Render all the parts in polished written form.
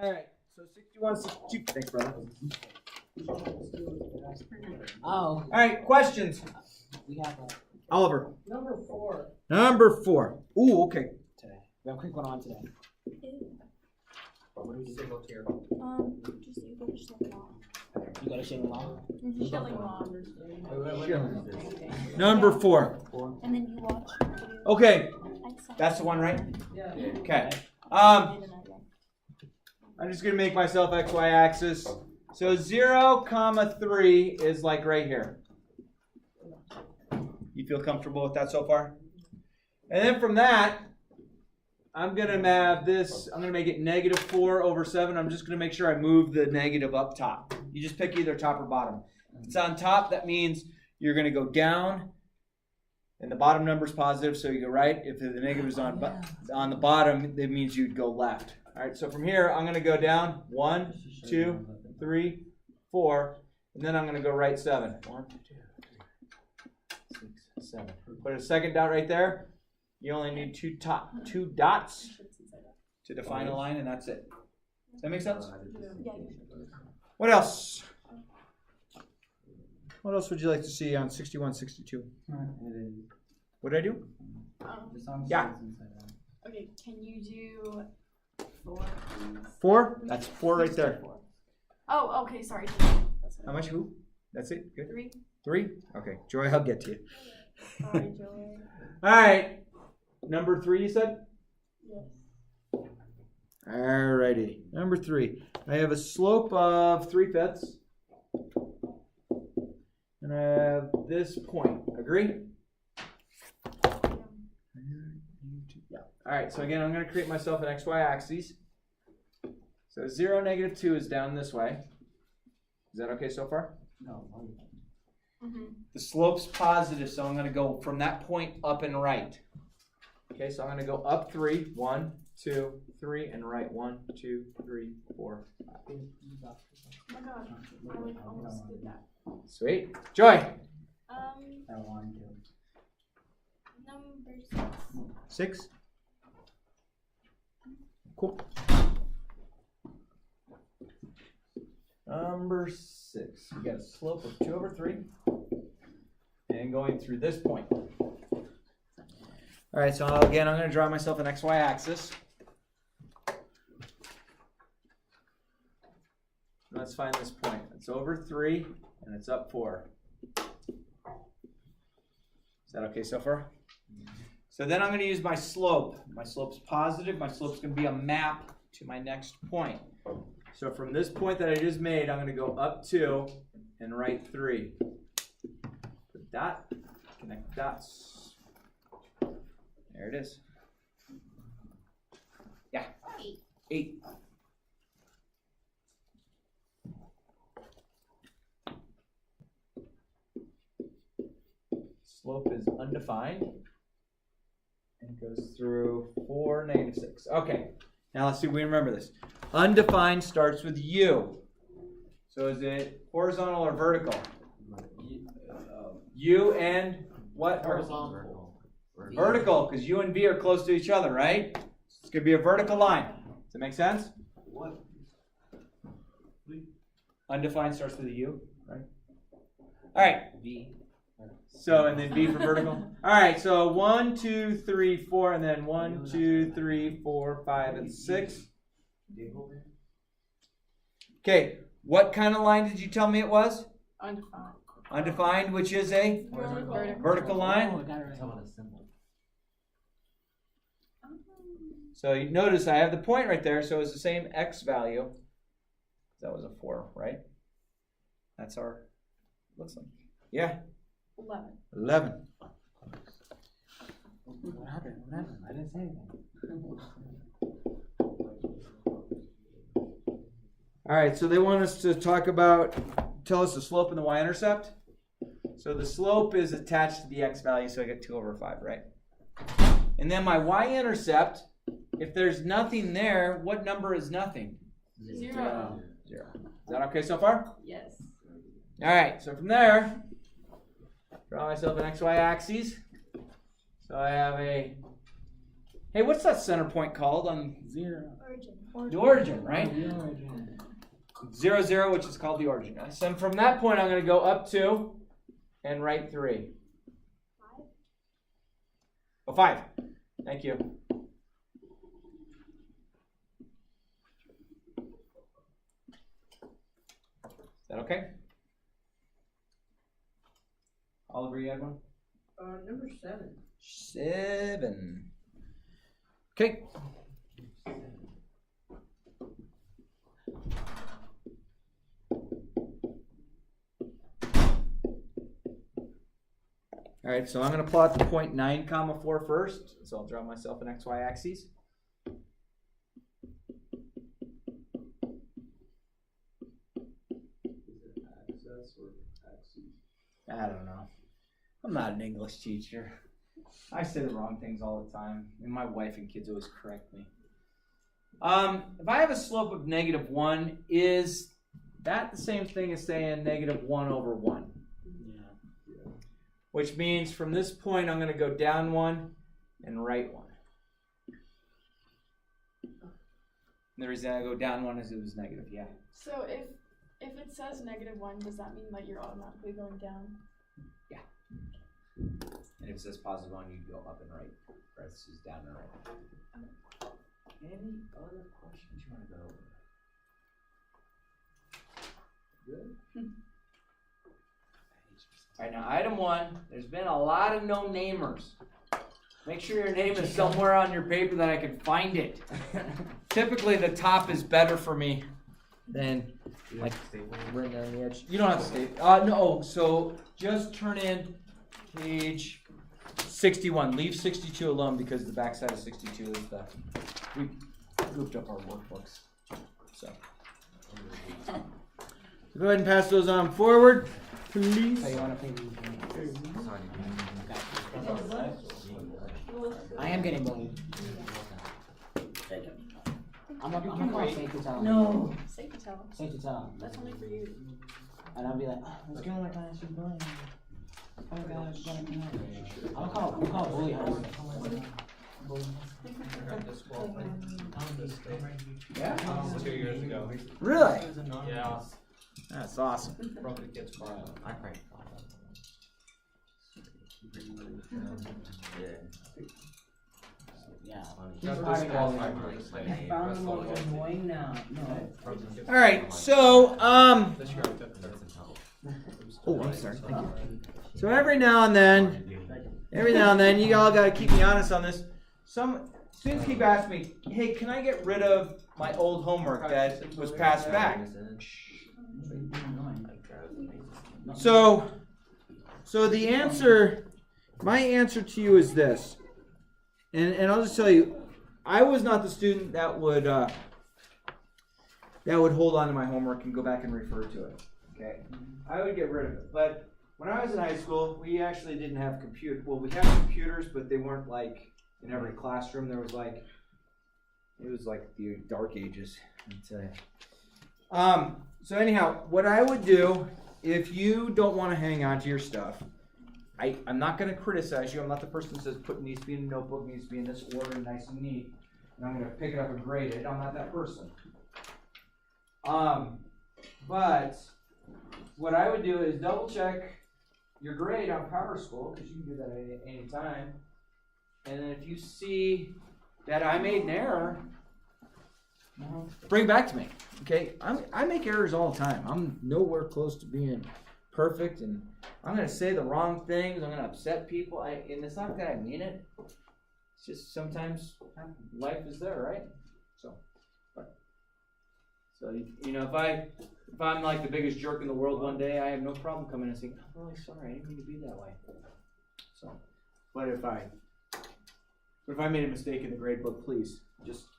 All right, so 61, 62. Thanks, brother. Oh. All right, questions. We have Oliver. Number 4. Number 4. Ooh, okay. today. We have a quick one on today. What do we say about here? Just you go to Shilling Law. You got a shilling law? Shilling Law. Number 4. And then you watch the video. Okay, Excellent. that's the one, right? Yeah. Okay. I'm just gonna make myself XY axis. So 0, 3 is like right here. You feel comfortable with that so far? And then from that, I'm gonna have this. I'm gonna make it -4/7. I'm just gonna make sure I move the negative up top. You just pick either top or bottom. If it's on top, that means you're gonna go down, and the bottom number is positive, so you go right. If the negative is on the bottom, that means you'd go left. All right. So from here, I'm gonna go down 1, 2, 3, 4, and then I'm gonna go right 7. 1, 2, 3, 6, 7. Put a second dot right there. You only need two dots to define a line, and that's it. Does that make sense? What else? What else would you like to see on 61, 62? What did I do? Yeah. Okay, can you do 4, please? 4? That's 4 right there. Oh, okay, sorry. How much? Who? That's it? Good. 3. 3? Okay. Joy, I'll get to you. Sorry, Joey. All right. Number 3, you said? Yes. All righty. Number 3. I have a slope of 3/5. And I have this point. Agree? Yeah. All right. So again, I'm going to create myself an XY axis. So 0, -2 is down this way. Is that okay so far? No. The slope's positive, so I'm going to go from that point up and right. Okay, so I'm going to go up 3. 1, 2, 3, and right. 1, 2, 3, 4, 5. Oh my god, I like almost did that. Sweet. Joy. Number 6. 6. Cool. Number 6. You got a slope of 2/3. And going through this point. All right, so again, I'm going to draw myself an XY axis. Let's find this point. It's over 3, and it's up 4. Is that okay so far? So then I'm going to use my slope. My slope's positive. My slope's going to be a map to my next point. So from this point that I just made, I'm going to go up 2 and right 3. Put dot, connect dots. There it is. Yeah. 8. Slope is undefined and goes through 4, -6. Okay, now let's see if we remember this. Undefined starts with U. So is it horizontal or vertical? U and what? Horizontal. Vertical, because U and V are close to each other, right? It's going to be a vertical line. Does that make sense? What? Undefined starts with a U, right? All right. V. So, and then V for vertical. All right, so 1, 2, 3, 4, and then 1, 2, 3, 4, 5, and 6. Okay, what kind of line did you tell me it was? Undefined. Undefined, which is a vertical line. Oh, I got it right. So you notice I have the point right there, so it's the same x value. That was a 4, right? That's our, looks like, yeah. 11. What happened? What happened? I didn't say anything. All right, so they want us to tell us the slope and the y-intercept. So the slope is attached to the x value, so I get 2/5, right? And then my y-intercept, if there's nothing there, what number is nothing? 0. 0. Is that okay so far? Yes. All right, so from there, draw myself an XY axis. So I have a Hey, what's that center point called on 0. Origin. the origin, right? The origin. 0, 0, which is called the origin. So from that point, I'm going to go up 2 and write 3. 5. Oh, 5. Thank you. Is that okay? Oliver, you had one? Number 7. 7. Okay. All right, so I'm going to plot the point 9, comma 4 first. So I'll draw myself an XY axis. I don't know. I'm not an English teacher. I say the wrong things all the time, and my wife and kids always correct me. If I have a slope of -1, is that the same thing as saying -1 over 1? Yeah. Which means from this point, I'm going to go down 1 and right 1. And the reason I go down 1 is it was negative, yeah. So if it says -1, does that mean that you're automatically going down? And if it says positive 1, you go up and right. Parentheses down and right. Any other questions you want to go over? Good? All right, now item 1, there's been a lot of no-namers. Make sure your name is somewhere on your paper that I can find it. Typically, the top is better for me than like right there on the edge. You don't have to stay. No, so just turn in page 61. Leave 62 alone because the backside of 62 is the, we grouped up our workbooks. So go ahead and pass those on forward, please. So you want to pay I am getting bullied. I'm gonna call safe to tell him. No. Safe to tell. Safe to tell him. That's only for you. And I'll be like, oh, this girl like she's bullying me. Oh my gosh, she's gonna come out. I'll call bully her. Yeah? 2 years ago. Really? Yeah. That's awesome. Broke the kid's car. I cried. Yeah. I found the most annoying now. No. All right, so This year I took medicine help. oh, I'm sorry. Thank you. So every now and then, you all got to keep me honest on this. Some students keep asking me, "Hey, can I get rid of my old homework that was passed back?" So the answer, my answer to you is this, and I'll just tell you, I was not the student that would hold on to my homework and go back and refer to it. Okay, I would get rid of it. But when I was in high school, we actually didn't have we had computers, but they weren't like in every classroom. There was like, it was like the dark ages, I'll tell you. So anyhow, what I would do, if you don't want to hang on to your stuff, I'm not going to criticize you. I'm not the person that says needs to be in a notebook, needs to be in this order, nice and neat, and I'm going to pick it up and grade it. I'm not that person. But what I would do is double check your grade on Power School, because you can do that at any time. And then if you see that I made an error, bring it back to me. Okay, I make errors all the time. I'm nowhere close to being perfect, and I'm going to say the wrong things. I'm going to upset people, and it's not that I mean it. It's just sometimes life is there, right? So you know, if I'm like the biggest jerk in the world one day, I have no problem coming and saying, "I'm really sorry. I didn't mean to be that way." So, but if I made a mistake in the grade book, please just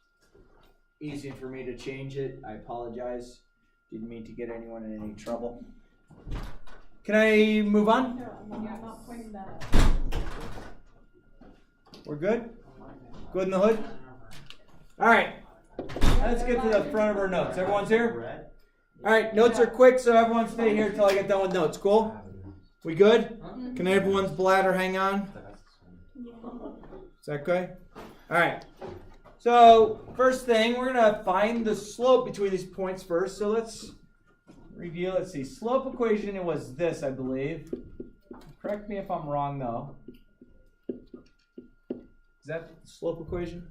easy for me to change it. I apologize. Didn't mean to get anyone in any trouble. Can I move on? No, I'm not pointing that out. We're good? Good in the hood? All right. Let's get to the front of our notes. Everyone's here? All right, notes are quick, so everyone stay here until I get done with notes. Cool? We good? Can everyone's bladder hang on? Is that okay? All right. So first thing, we're gonna find the slope between these points first. So let's review. Let's see. Slope equation. It was this, I believe. Correct me if I'm wrong, though. Is that the slope equation?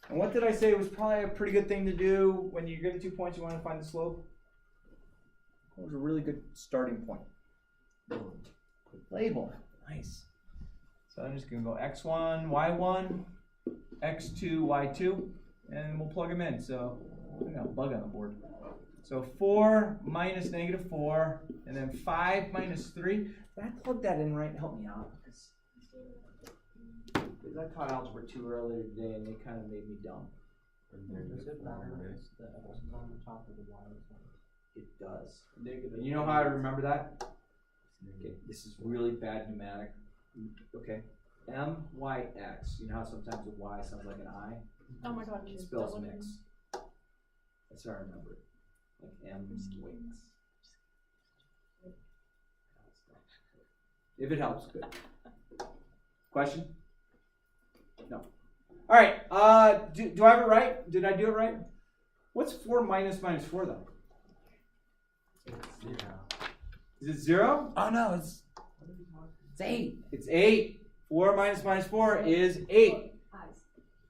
And what did I say was probably a pretty good thing to do when you're given 2 points? You want to find the slope. What was a really good starting point? Label. Nice. So I'm just gonna go x1, y1, x2, y2, and we'll plug them in. So I got a bug on the board. So 4 minus negative 4, and then 5 minus 3. Did I plug that in right? Help me out. Because I taught algebra 2 earlier today, and they kind of made me dumb. Does it matter if it's the X is on the top of the Y? It does. And you know how I remember that? Okay, this is really bad pneumatic. Okay, M-Y-X. You know how sometimes a Y sounds like an I? Oh my god, It spells mix. That's how I remember it. Like M-Wix. If it helps, good. Question? No. All right. Do I have it right? Did I do it right? What's 4 minus 4 though? Is it 0? Oh no, it's 8. It's 8. 4 minus 4 is 8.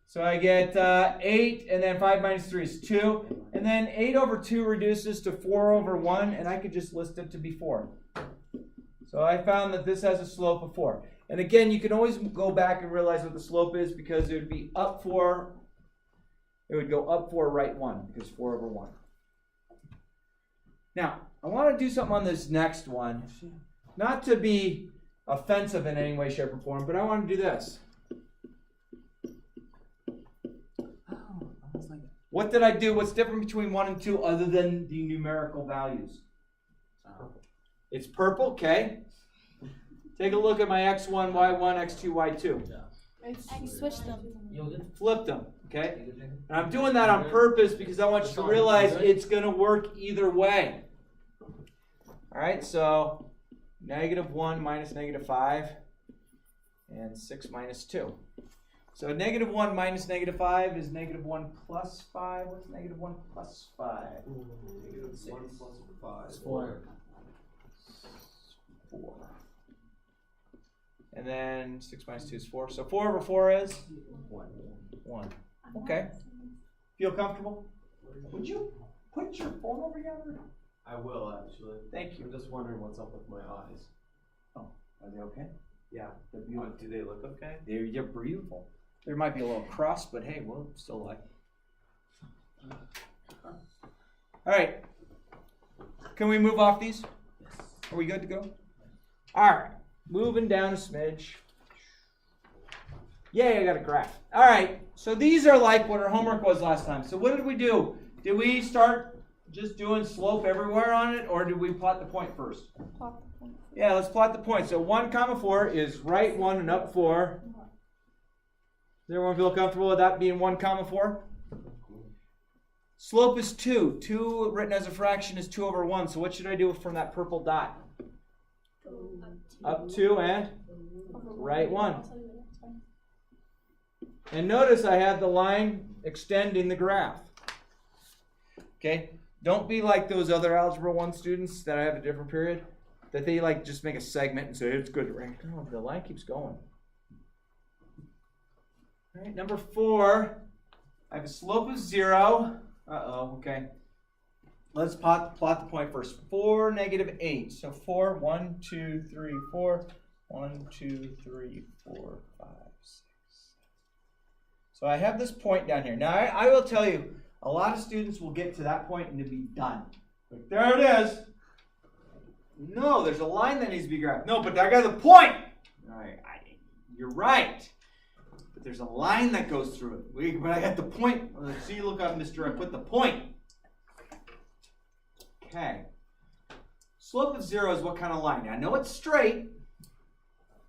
So I get 8, and then 5 minus 3 is 2. And then 8 over 2 reduces to 4 over 1, and I could just list it to be 4. So I found that this has a slope of 4. And again, you can always go back and realize what the slope is because it would be up 4. It would go up 4, right 1, because 4 over 1. Now, I want to do something on this next one. Not to be offensive in any way, shape, or form, but I want to do this. What did I do? What's different between 1 and 2 other than the numerical values? It's purple, okay. Take a look at my x1, y1, x2, y2. I switched them. Flip them, okay? And I'm doing that on purpose because I want you to realize it's going to work either way. All right, so -1 minus -5 and 6 minus 2. So -1 minus -5 is -1 plus 5. What's -1 plus 5? -1 plus 5. 4. 4. And then 6 minus 2 is 4. So 4 over 4 is? 1. Okay. Feel comfortable? Would you put your phone over yonder? I will actually. Thank you. I'm just wondering what's up with my eyes. Oh, are they okay? Yeah. They're beautiful. Do they look okay? They're beautiful. There might be a little crust, but hey, we'll still like. All right. Can we move off these? Are we good to go? All right. Moving down a smidge. Yay, I got a graph. All right. So these are like what our homework was last time. So what did we do? Did we start just doing slope everywhere on it, or did we plot the point first? Plot the point. Yeah, let's plot the point. So 1, 4 is right 1 and up 4. Does everyone feel comfortable with that being 1, 4? Slope is 2. 2 written as a fraction is 2 over 1. So what should I do from that purple dot? Up 2 and right 1. And notice I have the line extending the graph. Okay? Don't be like those other Algebra 1 students that I have a different period, that they like just make a segment and say it's good. No, the line keeps going. All right, number 4, I have a slope of 0. Okay. Let's plot the point first. 4, -8. So 4, 1, 2, 3, 4. 1, 2, 3, 4, 5, 6. So I have this point down here. Now I will tell you, a lot of students will get to that point and it'll be done. Like, there it is. No, there's a line that needs to be graphed. No, but I got the point. All right, you're right. But there's a line that goes through it. But I got the point. See, look up, Mr. I put the point. Okay. Slope of 0 is what kind of line? Now, I know it's straight.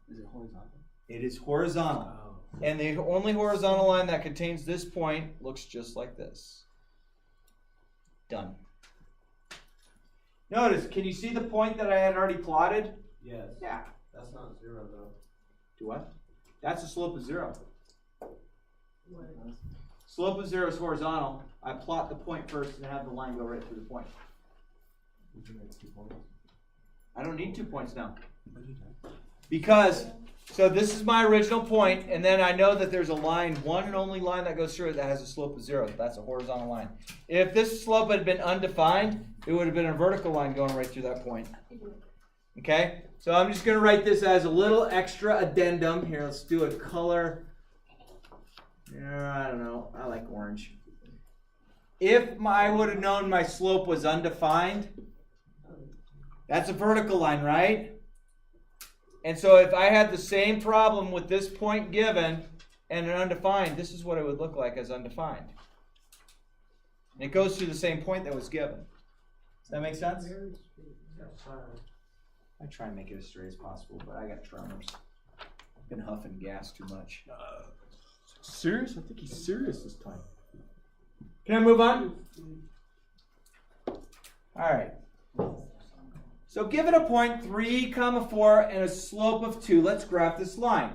Is it horizontal? It is horizontal. And the only horizontal line that contains this point looks just like this. Done. Notice, can you see the point that I had already plotted? Yes. Yeah. That's not 0 though. Do what? That's the slope of 0. Slope of 0 is horizontal. I plot the point first and have the line go right through the point. I don't need 2 points now. Because, so this is my original point, and then I know that there's a line, one and only line that goes through it that has a slope of 0. That's a horizontal line. If this slope had been undefined, it would have been a vertical line going right through that point. Okay? So I'm just going to write this as a little extra addendum. Here, let's do a color. I don't know. I like orange. If I would have known my slope was undefined, that's a vertical line, right? And so if I had the same problem with this point given and an undefined, this is what it would look like as undefined. And it goes through the same point that was given. Does that make sense? I try and make it as straight as possible, but I got tremors. I've been huffing gas too much. Serious? I think he's serious this time. Can I move on? All right. So given a point 3, 4 and a slope of 2, let's graph this line.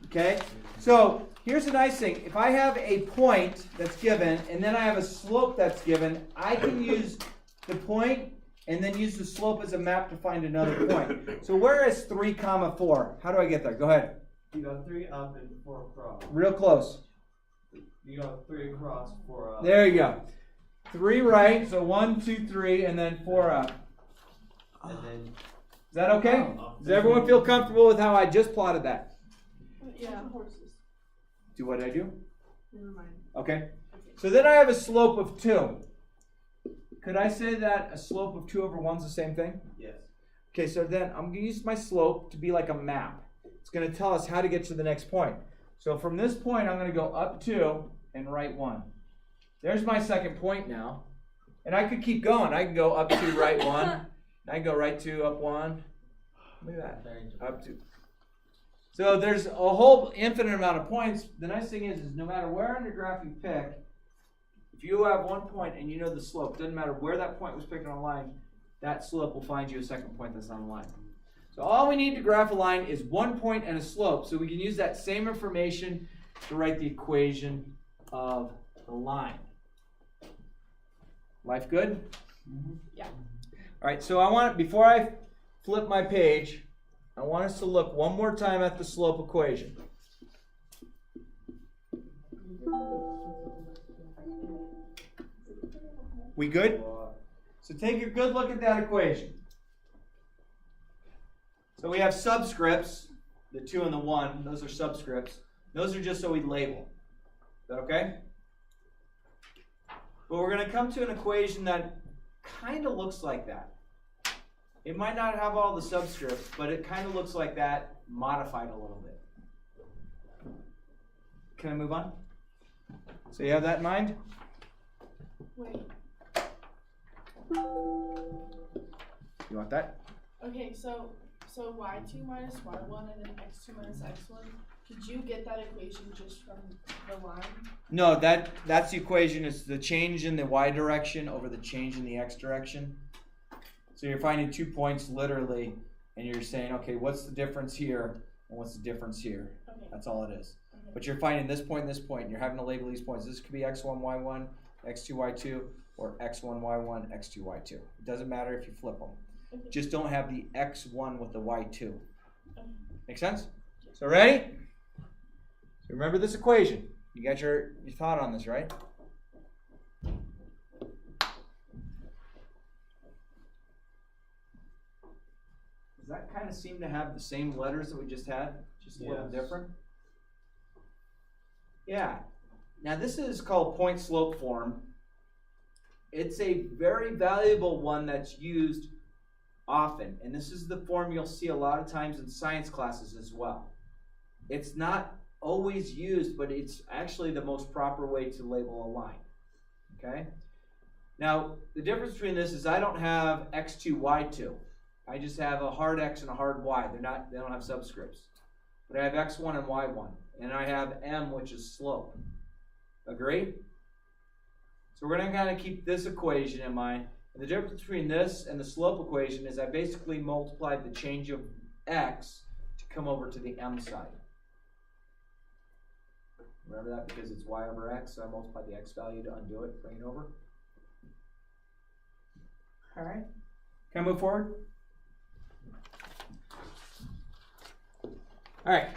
Okay? So here's the nice thing. If I have a point that's given and then I have a slope that's given, I can use the point and then use the slope as a map to find another point. So where is 3, 4? How do I get there? Go ahead. You got 3 up and 4 across. Real close. You got 3 across, 4 up. There you go. 3 right, so 1, 2, 3, and then 4 up. And then Is that okay? Does everyone feel comfortable with how I just plotted that? Yeah, horses. Do what I do? Never mind. Okay. So then I have a slope of 2. Could I say that a slope of 2 over 1 is the same thing? yes. Okay, so then I'm going to use my slope to be like a map. It's going to tell us how to get to the next point. So from this point, I'm going to go up 2 and right 1. There's my second point now. And I could keep going. I can go up 2, right 1. I can go right 2, up 1. Look at that. Up 2. So there's a whole infinite amount of points. The nice thing is no matter where on your graph you pick, if you have one point and you know the slope, doesn't matter where that point was picked on a line, that slope will find you a second point that's on the line. So all we need to graph a line is one point and a slope. So we can use that same information to write the equation of the line. Life good? Yeah. All right, so I want, before I flip my page, I want us to look one more time at the slope equation. We good? So take a good look at that equation. So we have subscripts, the 2 and the 1, those are subscripts. Those are just so we label. Is that okay? But we're going to come to an equation that kind of looks like that. It might not have all the subscripts, but it kind of looks like that, modified a little bit. Can I move on? So you have that in mind? Wait. You want that? Okay, so y2 minus y1 and then x2 minus x1. Could you get that equation just from the line? No, that's the equation. It's the change in the y direction over the change in the x direction. So you're finding 2 points literally, and you're saying, okay, what's the difference here and what's the difference here? Okay. That's all it is. Okay. But you're finding this point and this point, and you're having to label these points. This could be x1, y1, x2, y2, or x1, y1, x2, y2. It doesn't matter if you flip them. Okay. Just don't have the x1 with the y2. Okay. Make sense? So ready? So remember this equation. You got your thought on this, right? Does that kind of seem to have the same letters that we just had? Just a little Yes. different? Yeah. Now this is called point slope form. It's a very valuable one that's used often. And this is the form you'll see a lot of times in science classes as well. It's not always used, but it's actually the most proper way to label a line. Okay? Now, the difference between this is I don't have x2, y2. I just have a hard x and a hard y. They don't have subscripts. But I have x1 and y1. And I have m, which is slope. Agree? So we're going to kind of keep this equation in mind. And the difference between this and the slope equation is I basically multiplied the change of x to come over to the m side. Remember that because it's y over x, so I multiply the x value to undo it, bring it over. All right. Can I move forward? All right.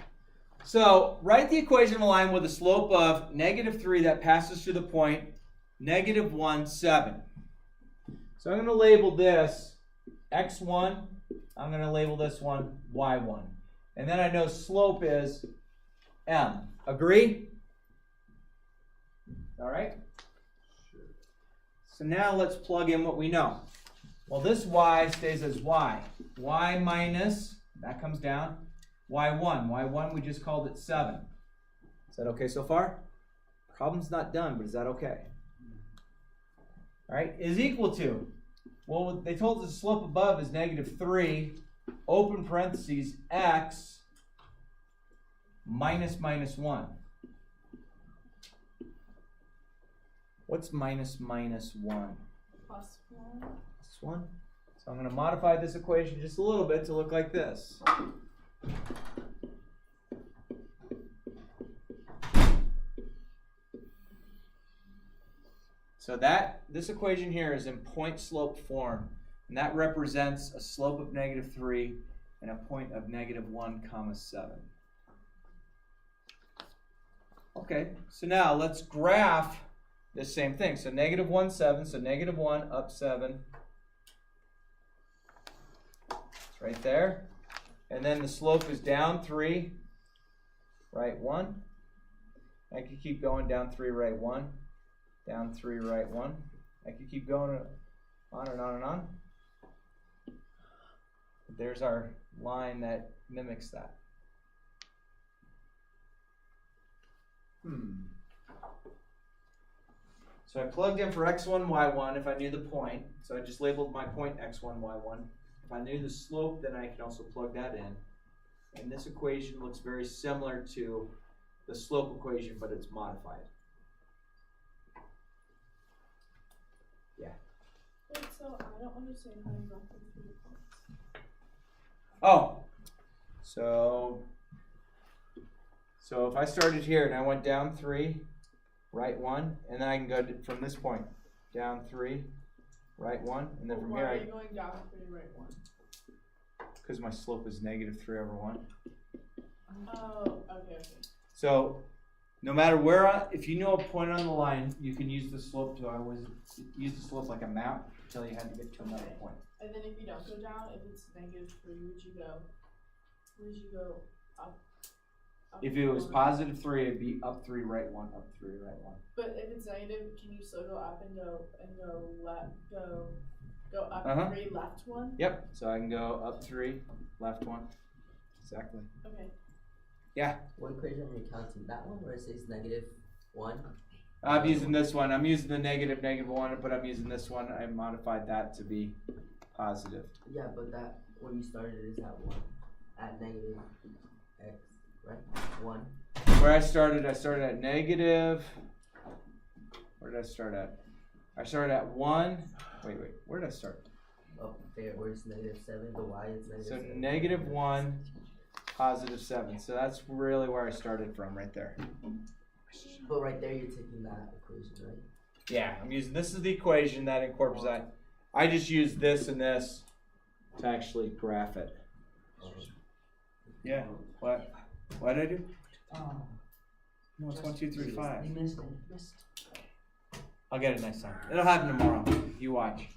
So write the equation of a line with a slope of -3 that passes through the point -1, 7. So I'm going to label this x1. I'm going to label this one y1. And then I know slope is m. Agree? All right? So now let's plug in what we know. Well, this y stays as y. Y minus, that comes down, y1. Y1, we just called it 7. Is that okay so far? Problem's not done, but is that okay? All right, is equal to, well, they told us the slope above is -3, open parentheses, x minus 1. What's minus 1? Plus 1. Plus 1. So I'm going to modify this equation just a little bit to look like this. So this equation here is in point slope form, and that represents a slope of -3 and a point of -1, 7. Okay, so now let's graph this same thing. So -1, 7, so -1 up 7. It's right there. And then the slope is down 3, right 1. I could keep going down 3, right 1. Down 3, right 1. I could keep going on and on and on. There's our line that mimics that. So I plugged in for x1, y1 if I knew the point. So I just labeled my point x1, y1. If I knew the slope, then I can also plug that in. And this equation looks very similar to the slope equation, but it's modified. Yeah. Wait, so I don't understand how you got those 3 points. Oh, so if I started here and I went down 3, right 1, and then I can go from this point down 3, right 1, and then from Why here are you going down 3, right 1? because my slope is -3 over 1. Oh, okay. So no matter where, if you know a point on the line, you can use the slope to always use the slope like a map until you had to get to another point. And then if you don't go down, if it's -3, would you go? Would you go up? If it was 1? +3, it'd be up 3, right 1, up 3, right 1. But if it's negative, can you still go up and go left, go up 3, left 1? Yep. So I can go up 3, left 1. Exactly. Okay. Yeah. What equation are you counting? That one where it says -1? I'm using this one. I'm using the -1, but I'm using this one. I modified that to be positive. Yeah, but that when you started is at 1. At -x, right? 1. Where I started at negative. Where did I start at? I started at 1. Wait. Where did I start? Up there where it's -7, the y is So -7. -1, +7. So that's really where I started from, right there. But right there you're taking that equation, right? Yeah, I'm using, this is the equation that incorporates that. I just use this and this to actually graph it. Yeah. What did I do? Oh, No, it's 1, 2, 3, 5. you missed it. I'll get it next time. It'll happen tomorrow. You watch.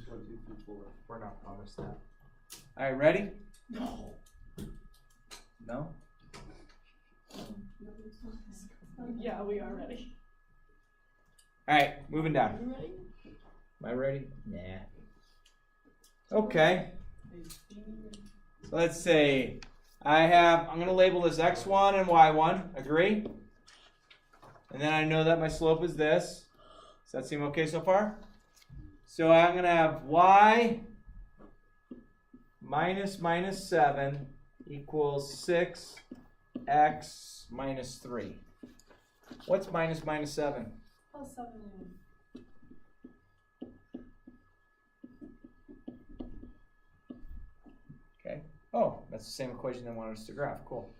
1, 2, 3, 4. We're not promised that. All right, ready? No. Yeah, we are ready. All right, moving down. You ready? Am I ready? Nah. Okay. So let's see. I'm going to label this x1 and y1. Agree? And then I know that my slope is this. Does that seem okay so far? So I'm going to have y minus -7 equals 6x minus 3. What's -7? Plus 7. Okay. Oh, that's the same equation they wanted us to graph. Cool.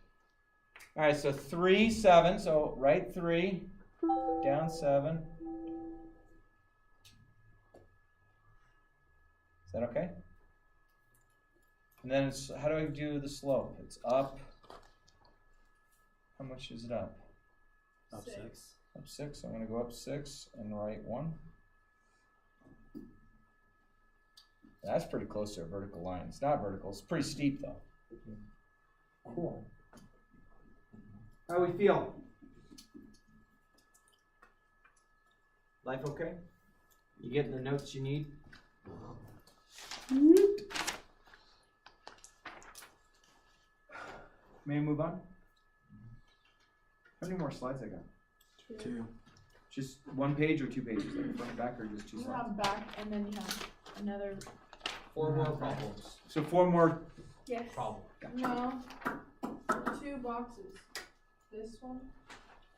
All right, so 3, 7. So right 3, down 7. Is that okay? And then it's, how do I do the slope? It's up. How much is it up? Up 6. Up 6. So I'm going to go up 6 and right 1. That's pretty close to a vertical line. It's not vertical. It's pretty steep, though. Cool. How do we feel? Life okay? You getting the notes you need? May I move on? How many more slides I got? 2. Just 1 page or 2 pages? Like front and back, or just 2 You slides? have back and then you have another. 4 more problems. So 4 more. Yes. Problem. No. 2 boxes. This one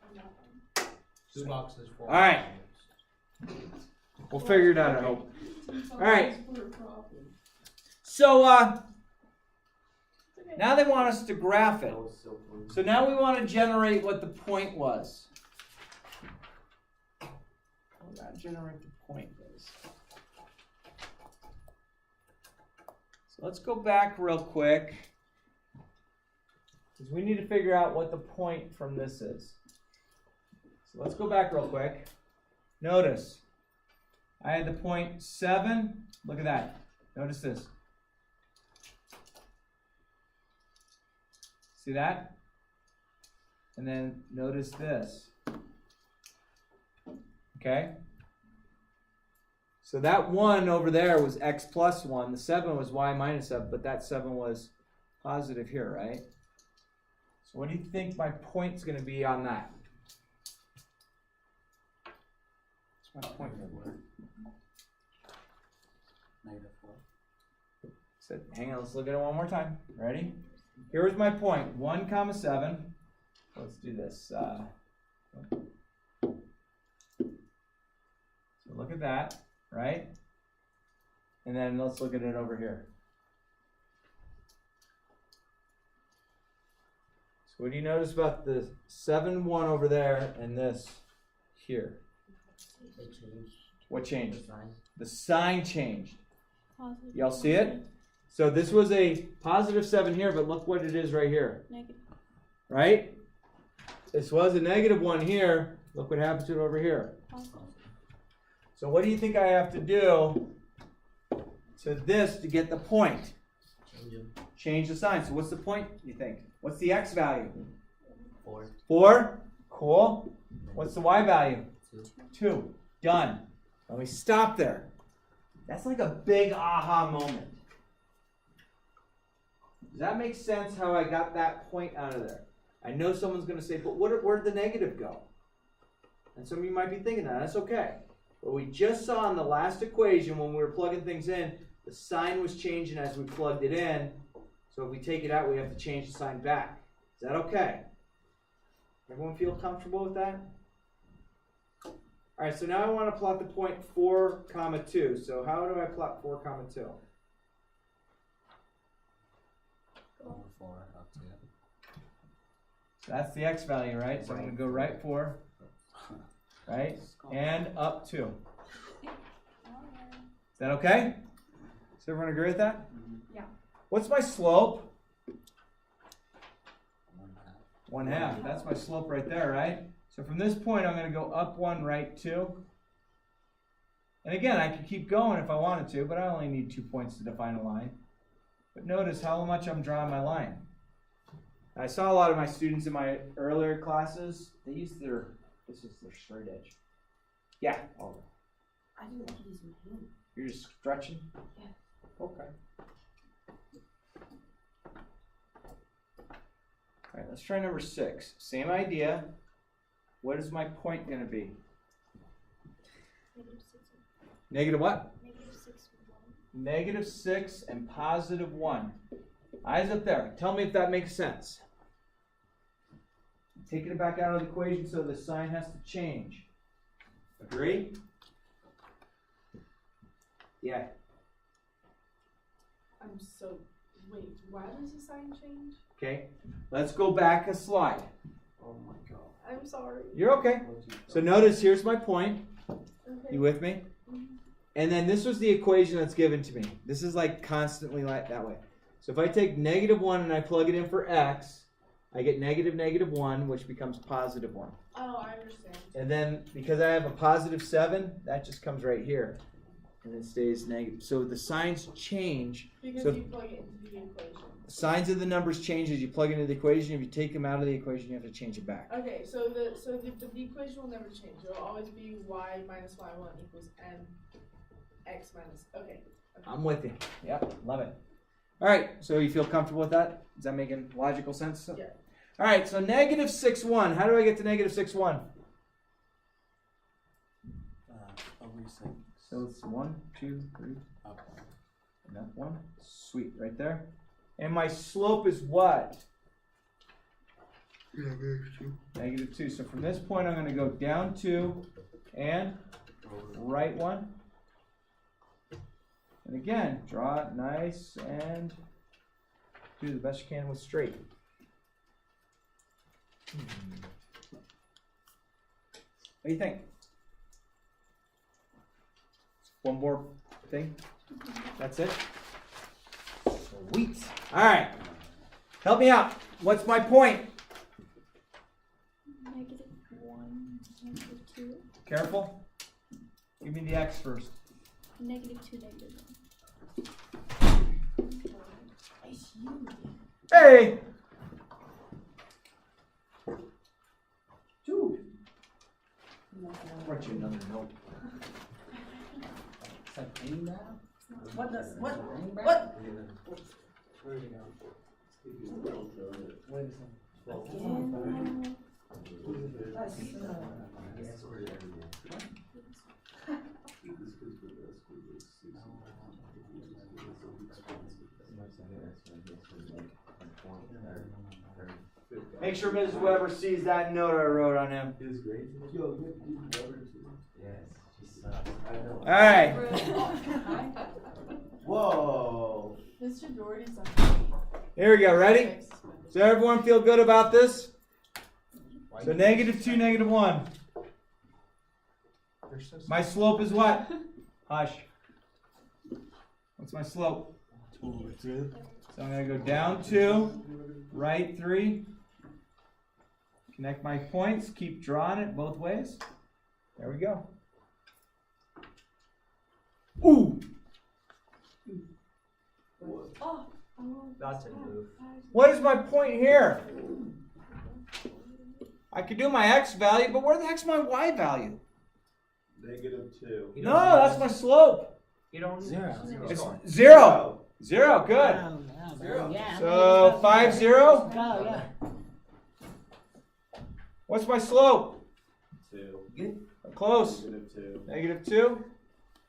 and that one. 2 boxes, 4 All right. problems. We'll figure it out, I hope. All right. So now they want us to graph it. That was so fun. So now we want to generate what the point was. Not generate the point is. So let's go back real quick, because we need to figure out what the point from this is. So let's go back real quick. Notice, I had the point 7. Look at that. Notice this. See that? And then notice this. Okay? So that 1 over there was x plus 1. The 7 was y minus 7, but that 7 was positive here, right? So what do you think my point's going to be on that? What's my point going to be? -4. So hang on, let's look at it one more time. Ready? Here was my point, 1 comma 7. Let's do this. So look at that, right? And then let's look at it over here. So what do you notice about the 7, 1 over there and this here? They changed What the changed? sign. The sign changed. Positive. Y'all see it? So this was a positive 7 here, but look what it is right here. Negative. Right? This was a negative 1 here. Look what happened to it over here. Positive. So what do you think I have to do to this to get the point? Change them. Change the sign. So what's the point, you think? What's the x value? 4. 4. Cool. What's the y value? 2. 2. Done. And we stop there. That's like a big aha moment. Does that make sense how I got that point out of there? I know someone's going to say, but where'd the negative go? And some of you might be thinking that. That's okay. But we just saw in the last equation when we were plugging things in, the sign was changing as we plugged it in. So if we take it out, we have to change the sign back. Is that okay? Everyone feel comfortable with that? All right, so now I want to plot the point 4, comma 2. So how do I plot 4, comma 2? 4 up to. So that's the x value, right? So I'm going to go right 4, right? And up 2. Is that okay? Does everyone agree with that? Yeah. What's my slope? 1/2. 1/2. That's my slope right there, right? So from this point, I'm going to go up 1, right 2. And again, I could keep going if I wanted to, but I only need 2 points to define a line. But notice how much I'm drawing my line. I saw a lot of my students in my earlier classes, they use this is their straight edge. Yeah, all of it. I didn't want to use my hand. You're just stretching? Yeah. Okay. All right, let's try number 6. Same idea. What is my point going to be? Negative what? Negative 6 and positive 1. Eyes up there. Tell me if that makes sense. Taking it back out of the equation so the sign has to change. Agree? Yeah. I'm so Wait, why does the sign change? Okay, let's go back a slide. Oh my god. I'm sorry. You're okay. So notice here's my point. Okay. You with me? And then this was the equation that's given to me. This is like constantly like that way. So if I take -1 and I plug it in for x, I get -1, which becomes +1. Oh, I understand. And then because I have a +7, that just comes right here. And it stays negative. So the signs change. Because So- you plug it into the equation. Signs of the numbers change as you plug into the equation. If you take them out of the equation, you have to change it back. Okay, so the equation will never change. It will always be y minus y1 equals n x minus. Okay. I'm with you. Yep, love it. All right, so you feel comfortable with that? Is that making logical sense? Yeah. All right, so -6,1. How do I get to -6,1? Over 6. So it's 1, 2, 3, Up. and up 1. Sweet, right there. And my slope is what? -2. So from this point, I'm going to go down 2 and right 1. And again, draw it nice and do the best you can with straight. What do you think? One more thing? That's it? Sweet. All right. Help me out. What's my point? -1, -2. Careful. Give me the x first. -2, -1. Hey! Dude. Write you another note. It's like green now? What the, what? Green brown? What? Where did it go? Wait a second. Make sure Mrs. Weber sees that note I wrote on him. His grades? Yo, you Weber too? Yes, she sucks. I know. All right. Whoa. Mr. Doherty's on. Here we go. Ready? So everyone feel good about this? So -2, -1. My slope is what? Hush. What's my slope? So I'm going to go down 2, right 3. Connect my points. Keep drawing it both ways. There we go. Ooh! Oh. That's a move. What is my point here? I could do my x value, but where the heck's my y value? -2. No, that's my slope. You don't need 0. It's 0. 0, good. Zero. Yeah. So 5, 0. Go, yeah. What's my slope? 2. Close. -2. -2.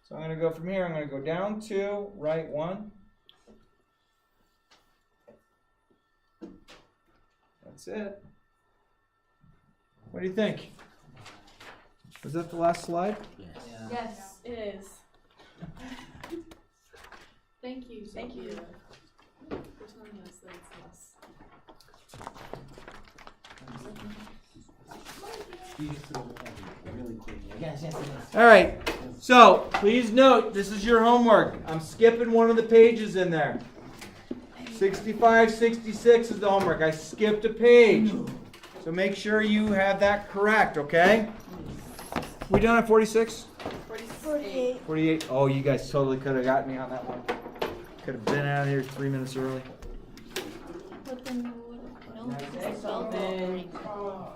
So I'm going to go from here. I'm going to go down 2, right 1. That's it. What do you think? Was that the last slide? Yes. Yes, it is. Thank you. Thank you. Sophia, for telling us that it's less. Really quick. Yes, yes, yes. All right. So please note, this is your homework. I'm skipping one of the pages in there. 65, 66 is the homework. I skipped a page. So make sure you have that correct, okay? We done at 46? 48. 48. Oh, you guys totally could have got me on that one. Could have been out of here 3 minutes early. But then no, Say something. Oh.